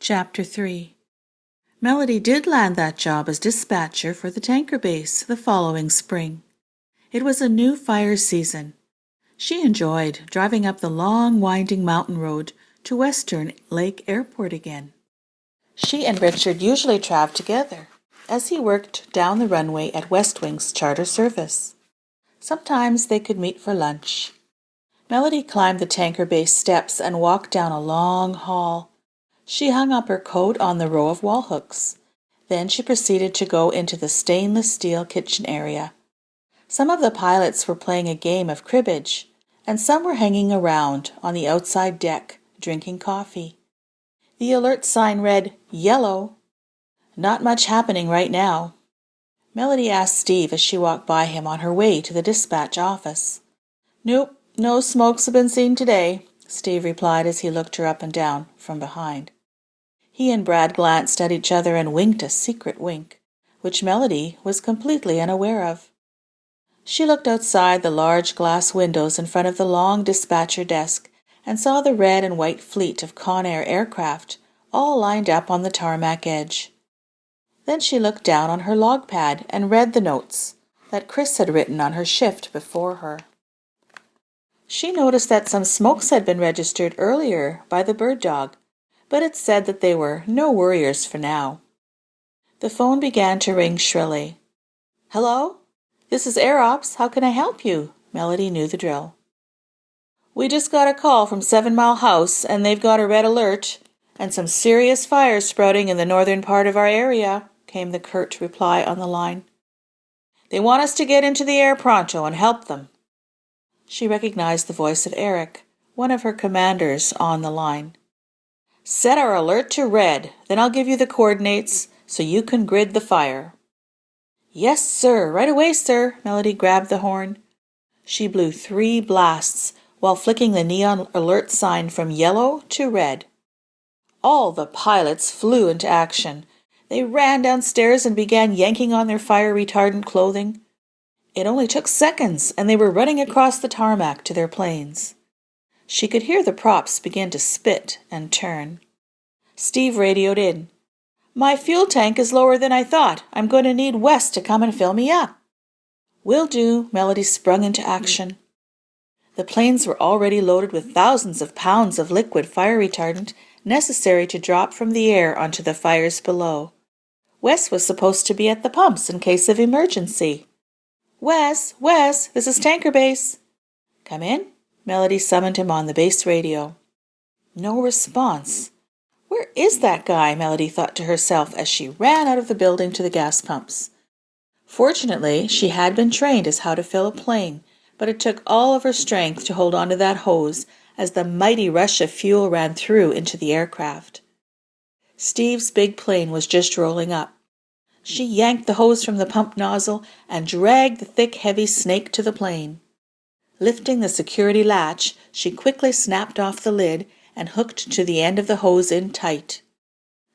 Chapter 3. Melody did land that job as dispatcher for the tanker base the following spring. It was a new fire season. She enjoyed driving up the long, winding mountain road to Western Lake Airport again. She and Richard usually traveled together as he worked down the runway at West Wing's charter service. Sometimes they could meet for lunch. Melody climbed the tanker base steps and walked down a long hall. She hung up her coat on the row of wall hooks. Then she proceeded to go into the stainless steel kitchen area. Some of the pilots were playing a game of cribbage, and some were hanging around on the outside deck, drinking coffee. The alert sign read, "Yellow." Not much happening right now. Melody asked Steve as she walked by him on her way to the dispatch office. "Nope, no smokes have been seen today," Steve replied as he looked her up and down from behind. He and Brad glanced at each other and winked a secret wink, which Melody was completely unaware of. She looked outside the large glass windows in front of the long dispatcher desk and saw the red and white fleet of Conair aircraft all lined up on the tarmac edge. Then she looked down on her log pad and read the notes that Chris had written on her shift before her. She noticed that some smokes had been registered earlier by the bird dog, but it said that they were no worriers for now. The phone began to ring shrilly. "Hello? This is Air Ops. How can I help you?" Melody knew the drill. "We just got a call from 7 Mile House, and they've got a red alert, and some serious fires sprouting in the northern part of our area," came the curt reply on the line. "They want us to get into the air pronto and help them." She recognized the voice of Eric, one of her commanders on the line. "Set our alert to red, then I'll give you the coordinates so you can grid the fire." "Yes, sir. Right away, sir." Melody grabbed the horn. She blew 3 blasts while flicking the neon alert sign from yellow to red. All the pilots flew into action. They ran downstairs and began yanking on their fire-retardant clothing. It only took seconds, and they were running across the tarmac to their planes. She could hear the props begin to spit and turn. Steve radioed in. "My fuel tank is lower than I thought. I'm going to need Wes to come and fill me up." "Will do." Melody sprung into action. The planes were already loaded with thousands of pounds of liquid fire retardant necessary to drop from the air onto the fires below. Wes was supposed to be at the pumps in case of emergency. Wes, this is Tanker Base." "Come in." Melody summoned him on the base radio. No response. Where is that guy? Melody thought to herself as she ran out of the building to the gas pumps. Fortunately, she had been trained as how to fill a plane, but it took all of her strength to hold onto that hose as the mighty rush of fuel ran through into the aircraft. Steve's big plane was just rolling up. She yanked the hose from the pump nozzle and dragged the thick, heavy snake to the plane. Lifting the security latch, she quickly snapped off the lid and hooked to the end of the hose in tight.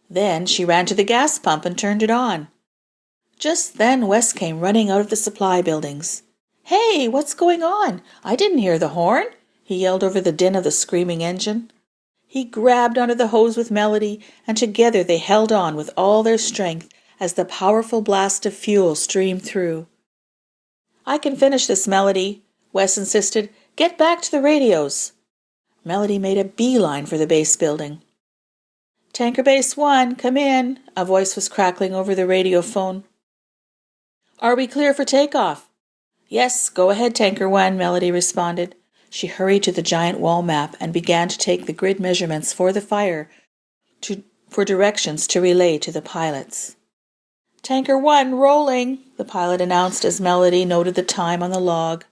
Then she ran to the gas pump and turned it on. Just then Wes came running out of the supply buildings. "Hey, what's going on? I didn't hear the horn," he yelled over the din of the screaming engine. He grabbed onto the hose with Melody, and together they held on with all their strength as the powerful blast of fuel streamed through. "I can finish this, Melody," Wes insisted. "Get back to the radios." Melody made a beeline for the base building. "Tanker Base 1, come in," a voice was crackling over the radio phone. "Are we clear for takeoff?" "Yes, go ahead, Tanker 1, Melody responded. She hurried to the giant wall map and began to take the grid measurements for the fire for directions to relay to the pilots. "Tanker 1, rolling," the pilot announced as Melody noted the time on the log.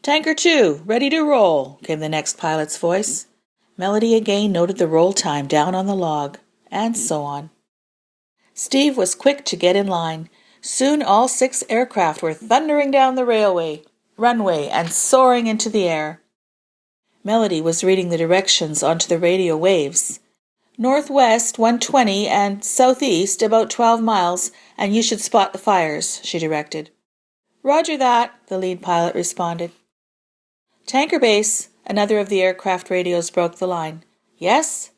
"Tanker 2, ready to roll," came the next pilot's voice. Melody again noted the roll time down on the log, and so on. Steve was quick to get in line. Soon all 6 aircraft were thundering down the runway and soaring into the air. Melody was reading the directions onto the radio waves. "Northwest 120 and southeast about 12 miles, and you should spot the fires," she directed. "Roger that," the lead pilot responded. "Tanker Base," another of the aircraft radios broke the line. "Yes?"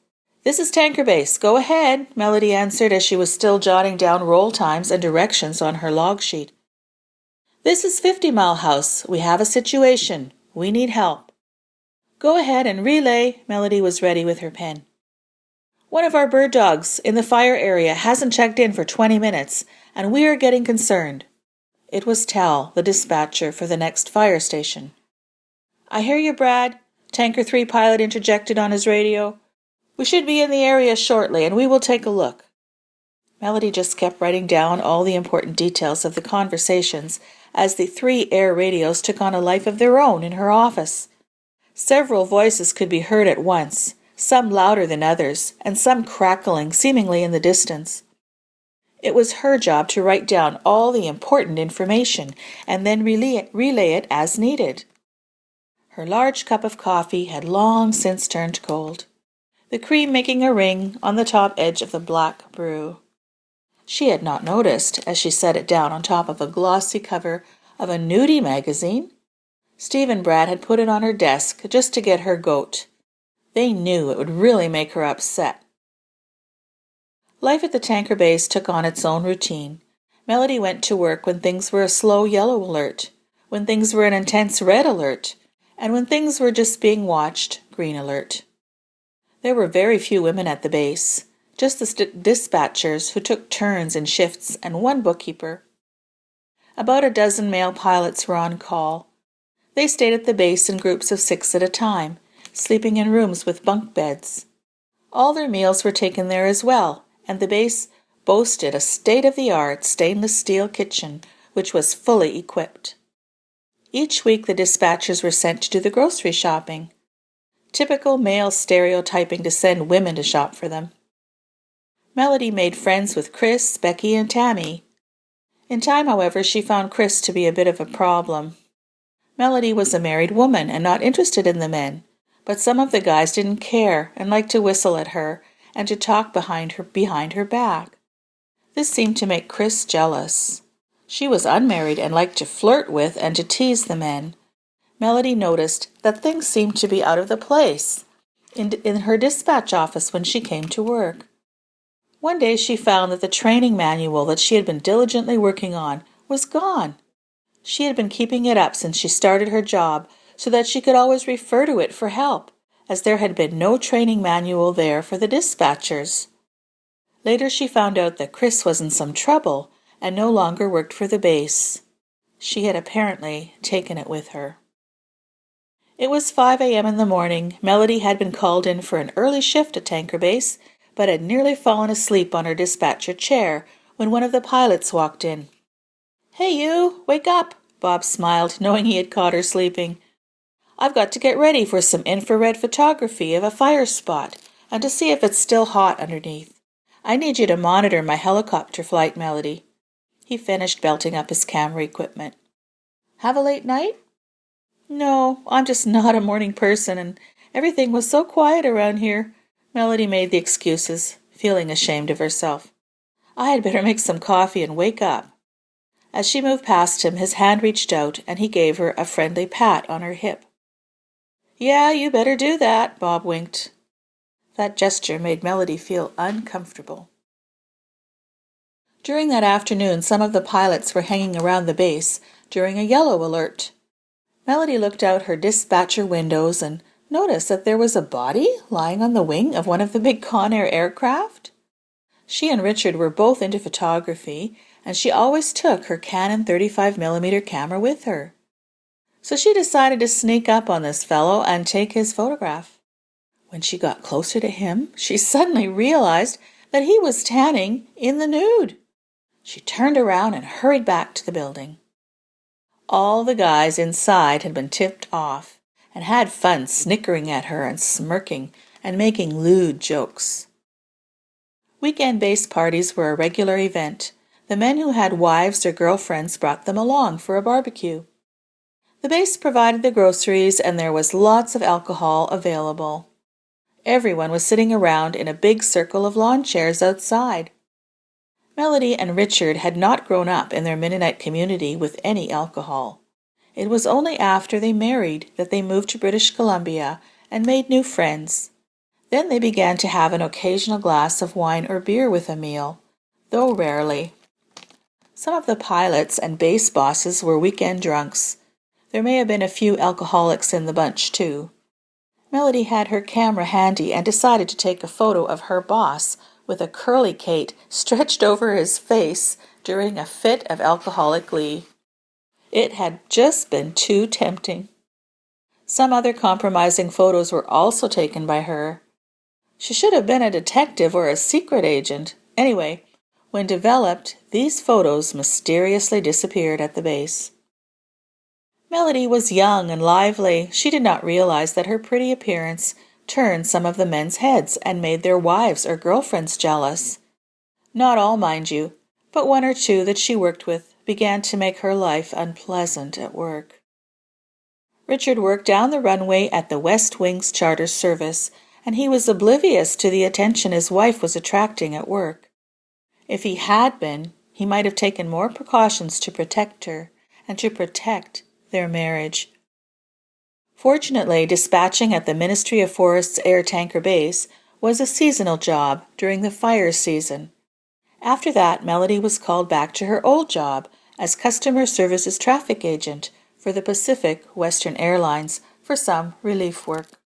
"This is Tanker Base. Go ahead," Melody answered as she was still jotting down roll times and directions on her log sheet. "This is 50 Mile House. We have a situation. We need help." "Go ahead and relay." Melody was ready with her pen. "One of our bird dogs in the fire area hasn't checked in for 20 minutes, and we are getting concerned." It was Tal, the dispatcher for the next fire station. "I hear you, Brad," Tanker 3 pilot interjected on his radio. "We should be in the area shortly, and we will take a look." Melody just kept writing down all the important details of the conversations as the 3 air radios took on a life of their own in her office. Several voices could be heard at once, some louder than others, and some crackling seemingly in the distance. It was her job to write down all the important information and then relay it as needed. Her large cup of coffee had long since turned cold, the cream making a ring on the top edge of the black brew. She had not noticed, as she set it down on top of a glossy cover of a nudie magazine. Steve and Brad had put it on her desk just to get her goat. They knew it would really make her upset. Life at the Tanker Base took on its own routine. Melody went to work when things were a slow yellow alert, when things were an intense red alert, and when things were just being watched, green alert. There were very few women at the base, just the dispatchers who took turns in shifts and one bookkeeper. About a dozen male pilots were on call. They stayed at the base in groups of 6 at a time, sleeping in rooms with bunk beds. All their meals were taken there as well, and the base boasted a state-of-the-art stainless steel kitchen, which was fully equipped. Each week the dispatchers were sent to do the grocery shopping. Typical male stereotyping to send women to shop for them. Melody made friends with Chris, Becky, and Tammy. In time, however, she found Chris to be a bit of a problem. Melody was a married woman and not interested in the men, but some of the guys didn't care and liked to whistle at her and to talk behind her back. This seemed to make Chris jealous. She was unmarried and liked to flirt with and to tease the men. Melody noticed that things seemed to be out of the place in her dispatch office when she came to work. One day she found that the training manual that she had been diligently working on was gone. She had been keeping it up since she started her job so that she could always refer to it for help, as there had been no training manual there for the dispatchers. Later she found out that Chris was in some trouble and no longer worked for the base. She had apparently taken it with her. It was 5 a.m. in the morning. Melody had been called in for an early shift at Tanker Base, but had nearly fallen asleep on her dispatcher chair when one of the pilots walked in. "Hey you, wake up," Bob smiled, knowing he had caught her sleeping. "I've got to get ready for some infrared photography of a fire spot and to see if it's still hot underneath. I need you to monitor my helicopter flight, Melody." He finished belting up his camera equipment. "Have a late night?" "No, I'm just not a morning person, and everything was so quiet around here." Melody made the excuses, feeling ashamed of herself. "I had better make some coffee and wake up." As she moved past him, his hand reached out, and he gave her a friendly pat on her hip. "Yeah, you better do that," Bob winked. That gesture made Melody feel uncomfortable. During that afternoon, some of the pilots were hanging around the base during a yellow alert. Melody looked out her dispatcher windows and noticed that there was a body lying on the wing of one of the big Conair aircraft. She and Richard were both into photography, and she always took her Canon 35mm camera with her. So she decided to sneak up on this fellow and take his photograph. When she got closer to him, she suddenly realized that he was tanning in the nude. She turned around and hurried back to the building. All the guys inside had been tipped off and had fun snickering at her and smirking and making lewd jokes. Weekend-based parties were a regular event. The men who had wives or girlfriends brought them along for a barbecue. The base provided the groceries, and there was lots of alcohol available. Everyone was sitting around in a big circle of lawn chairs outside. Melody and Richard had not grown up in their Mennonite community with any alcohol. It was only after they married that they moved to British Columbia and made new friends. Then they began to have an occasional glass of wine or beer with a meal, though rarely. Some of the pilots and base bosses were weekend drunks. There may have been a few alcoholics in the bunch, too. Melody had her camera handy and decided to take a photo of her boss with a curly Kate stretched over his face during a fit of alcoholic glee. It had just been too tempting. Some other compromising photos were also taken by her. She should have been a detective or a secret agent. Anyway, when developed, these photos mysteriously disappeared at the base. Melody was young and lively. She did not realize that her pretty appearance turned some of the men's heads and made their wives or girlfriends jealous. Not all, mind you, but one or two that she worked with began to make her life unpleasant at work. Richard worked down the runway at the West Wing's charter service, and he was oblivious to the attention his wife was attracting at work. If he had been, he might have taken more precautions to protect her and to protect their marriage. Fortunately, dispatching at the Ministry of Forests air tanker base was a seasonal job during the fire season. After that, Melody was called back to her old job as customer services traffic agent for the Pacific Western Airlines for some relief work.